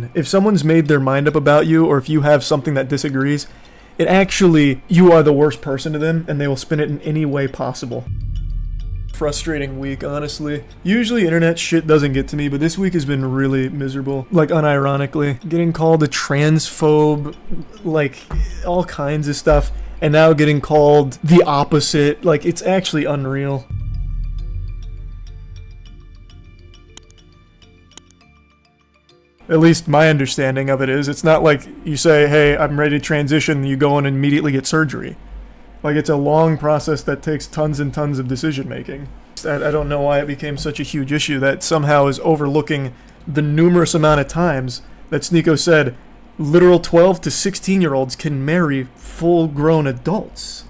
win. If someone's made their mind up about you, or if you have something that disagrees, it actually, you are the worst person to them, and they will spin it in any way possible. Frustrating week, honestly. Usually internet shit doesn't get to me, but this week has been really miserable. Like, unironically. Getting called a transphobe, like, all kinds of stuff, and now getting called the opposite. Like, it's actually unreal. At least my understanding of it is, it's not like you say, hey, I'm ready to transition, and you go in and immediately get surgery. Like, it's a long process that takes tons and tons of decision making. I don't know why it became such a huge issue that somehow is overlooking the numerous amount of times that Sneako said literal 12 to 16-year-olds can marry full-grown adults.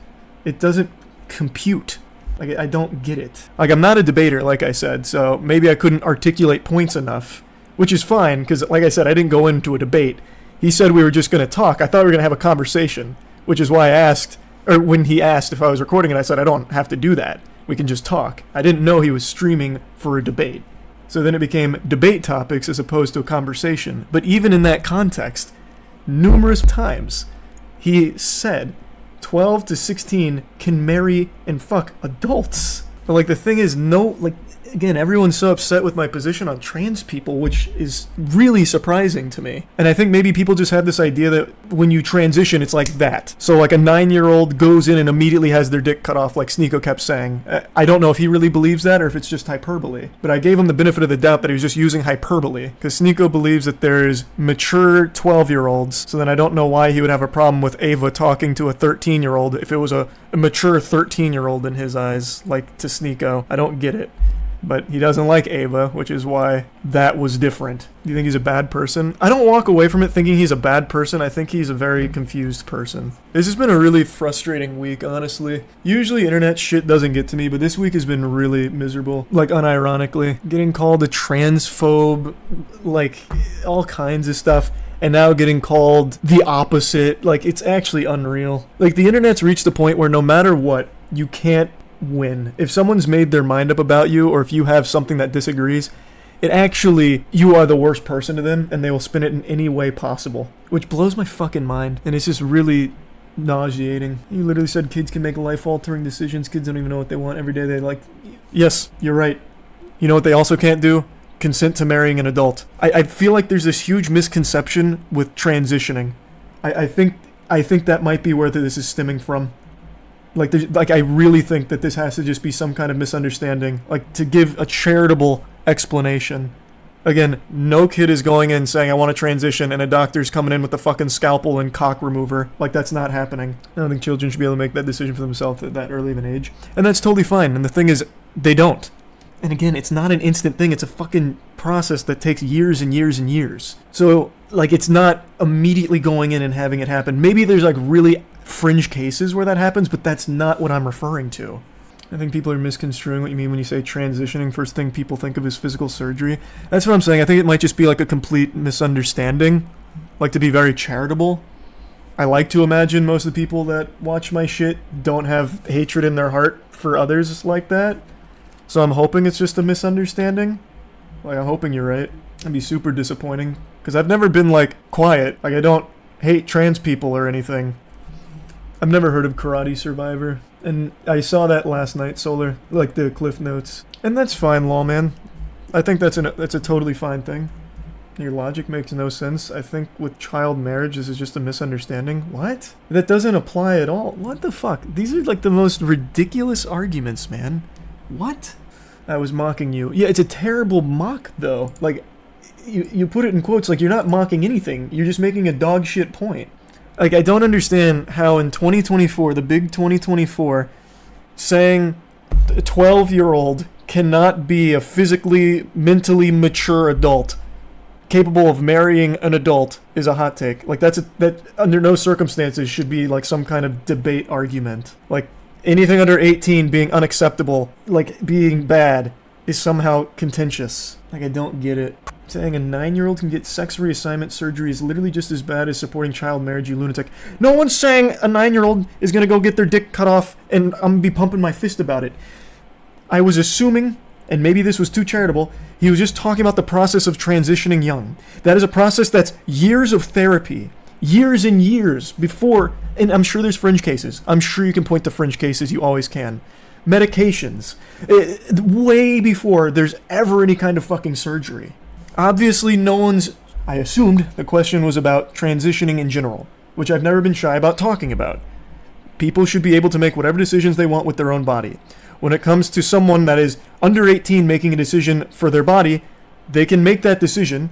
It doesn't compute. Like, I don't get it. Like, I'm not a debater, like I said, so maybe I couldn't articulate points enough. Which is fine, because like I said, I didn't go into a debate. He said we were just going to talk. I thought we were going to have a conversation, which is why I asked, or when he asked if I was recording it, I said I don't have to do that. We can just talk. I didn't know he was streaming for a debate. So then it became debate topics as opposed to a conversation. But even in that context, numerous times, he said 12 to 16 can marry and fuck adults. But like the thing is, no, like, again, everyone's so upset with my position on trans people, which is really surprising to me. And I think maybe people just have this idea that when you transition, it's like that. So like a 9-year-old goes in and immediately has their dick cut off, like Sneako kept saying. I don't know if he really believes that or if it's just hyperbole. But I gave him the benefit of the doubt that he was just using hyperbole. Because Sneako believes that there's mature 12-year-olds. So then I don't know why he would have a problem with Ava talking to a 13-year-old if it was a mature 13-year-old in his eyes, like to Sneako. I don't get it. But he doesn't like Ava, which is why that was different. Do you think he's a bad person? I don't walk away from it thinking he's a bad person. I think he's a very confused person. This has been a really frustrating week, honestly. Usually internet shit doesn't get to me, but this week has been really miserable. Like, unironically. Getting called a transphobe, like, all kinds of stuff. And now getting called the opposite. Like, it's actually unreal. Like, the internet's reached a point where no matter what, you can't win. If someone's made their mind up about you, or if you have something that disagrees, it actually, you are the worst person to them, and they will spin it in any way possible. Which blows my fucking mind, and it's just really nauseating. You literally said kids can make life-altering decisions. Kids don't even know what they want every day. They like, yes, you're right. You know what they also can't do? Consent to marrying an adult. I feel like there's this huge misconception with transitioning. I think that might be where this is stemming from. Like, I really think that this has to just be some kind of misunderstanding. Like, to give a charitable explanation. Again, no kid is going in saying, I want to transition, and a doctor's coming in with a fucking scalpel and cock remover. Like, that's not happening. I don't think children should be able to make that decision for themselves at that early of an age. And that's totally fine. And the thing is, they don't. And again, it's not an instant thing. It's a fucking process that takes years and years and years. So, like, it's not immediately going in and having it happen. Maybe there's, like, really fringe cases where that happens, but that's not what I'm referring to. I think people are misconstruing what you mean when you say transitioning. First thing people think of is physical surgery. That's what I'm saying. I think it might just be like a complete misunderstanding. Like, to be very charitable. I like to imagine most of the people that watch my shit don't have hatred in their heart for others like that. So I'm hoping it's just a misunderstanding. Like, I'm hoping you're right. It'd be super disappointing. Because I've never been, like, quiet. Like, I don't hate trans people or anything. I've never heard of Karate Survivor, and I saw that last night, Solar, like the Cliff Notes. And that's fine, Lawman. I think that's a totally fine thing. Your logic makes no sense. I think with child marriage, this is just a misunderstanding. What? That doesn't apply at all. What the fuck? These are like the most ridiculous arguments, man. What? I was mocking you. Yeah, it's a terrible mock, though. Like, you put it in quotes like you're not mocking anything. You're just making a dog shit point. Like, I don't understand how in 2024, the big 2024, saying a 12-year-old cannot be a physically, mentally mature adult capable of marrying an adult is a hot take. Like, that under no circumstances should be like some kind of debate argument. Like, anything under 18 being unacceptable, like being bad, is somehow contentious. Like, I don't get it. Saying a 9-year-old can get sex reassignment surgery is literally just as bad as supporting child marriage, you lunatic. No one's saying a 9-year-old is gonna go get their dick cut off and I'm gonna be pumping my fist about it. I was assuming and maybe this was too charitable, he was just talking about the process of transitioning young. That is a process that's years of therapy, years and years before, and I'm sure there's fringe cases. I'm sure you can point to fringe cases, you always can. Medications, way before there's ever any kind of fucking surgery. Obviously no one's, I assumed the question was about transitioning in general, which I've never been shy about talking about. People should be able to make whatever decisions they want with their own body. When it comes to someone that is under 18 making a decision for their body, they can make that decision.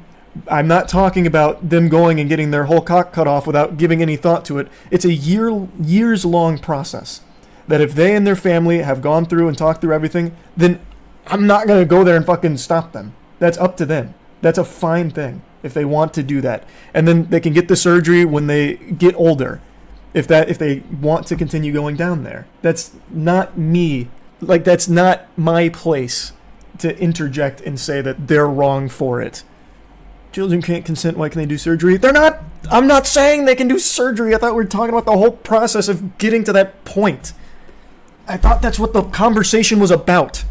I'm not talking about them going and getting their whole cock cut off without giving any thought to it. It's a years-long process that if they and their family have gone through and talked through everything, then I'm not going to go there and fucking stop them. That's up to them. That's a fine thing if they want to do that. And then they can get the surgery when they get older, if they want to continue going down there. That's not me. Like, that's not my place to interject and say that they're wrong for it. Children can't consent, why can they do surgery? They're not, I'm not saying they can do surgery. I thought we were talking about the whole process of getting to that point. I thought that's what the conversation was about.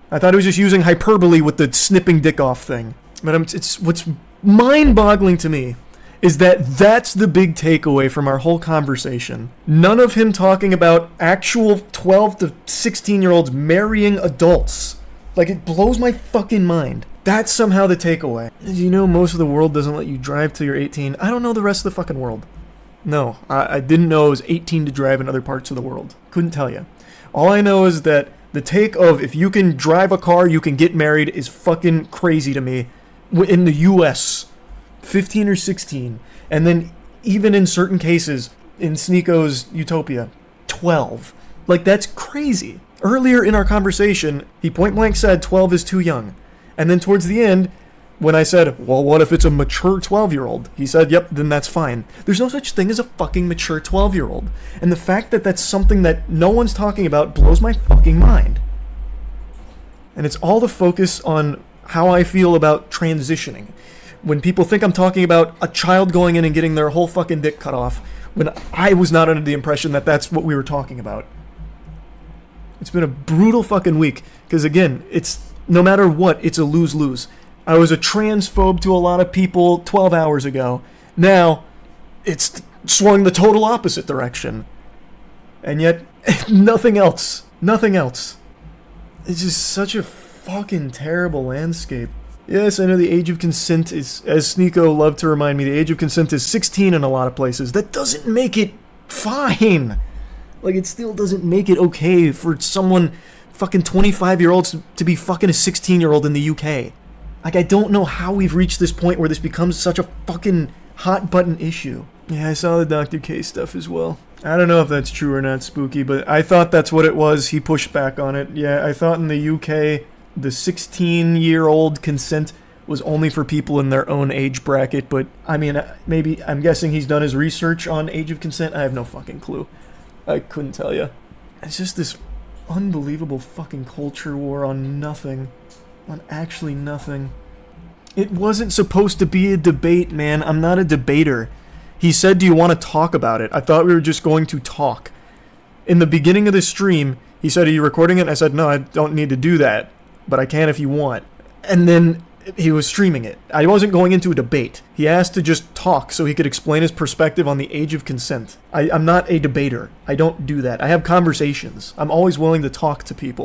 I thought it was just using hyperbole with the snipping dick off thing. But it's what's mind-boggling to me is that that's the big takeaway from our whole conversation. None of him talking about actual 12 to 16-year-olds marrying adults. Like, it blows my fucking mind. That's somehow the takeaway. Did you know most of the world doesn't let you drive till you're 18? I don't know the rest of the fucking world. No, I didn't know it was 18 to drive in other parts of the world. Couldn't tell you. All I know is that the take of if you can drive a car, you can get married is fucking crazy to me. In the US, 15 or 16. And then even in certain cases, in Sneako's Utopia, 12. Like, that's crazy. Earlier in our conversation, he point blank said 12 is too young. And then towards the end, when I said, well, what if it's a mature 12-year-old? He said, yep, then that's fine. There's no such thing as a fucking mature 12-year-old. And the fact that that's something that no one's talking about blows my fucking mind. And it's all the focus on how I feel about transitioning. When people think I'm talking about a child going in and getting their whole fucking dick cut off, when I was not under the impression that that's what we were talking about. It's been a brutal fucking week, because again, it's, no matter what, it's a lose-lose. I was a transphobe to a lot of people 12 hours ago. Now, it's swung the total opposite direction. And yet, nothing else. Nothing else. It's just such a fucking terrible landscape. Yes, I know the age of consent is, as Sneako loved to remind me, the age of consent is 16 in a lot of places. That doesn't make it fine. Like, it still doesn't make it okay for someone, fucking 25-year-olds, to be fucking a 16-year-old in the UK. Like, I don't know how we've reached this point where this becomes such a fucking hot-button issue. Yeah, I saw the Dr. K stuff as well. I don't know if that's true or not, Spooky, but I thought that's what it was. He pushed back on it. Yeah, I thought in the UK, the 16-year-old consent was only for people in their own age bracket, but, I mean, maybe, I'm guessing he's done his research on age of consent. I have no fucking clue. I couldn't tell you. It's just this unbelievable fucking culture war on nothing. On actually nothing. It wasn't supposed to be a debate, man. I'm not a debater. He said, do you want to talk about it? I thought we were just going to talk. In the beginning of the stream, he said, are you recording it? I said, no, I don't need to do that, but I can if you want. And then he was streaming it. I wasn't going into a debate. He asked to just talk so he could explain his perspective on the age of consent. I'm not a debater. I don't do that. I have conversations. I'm always willing to talk to people.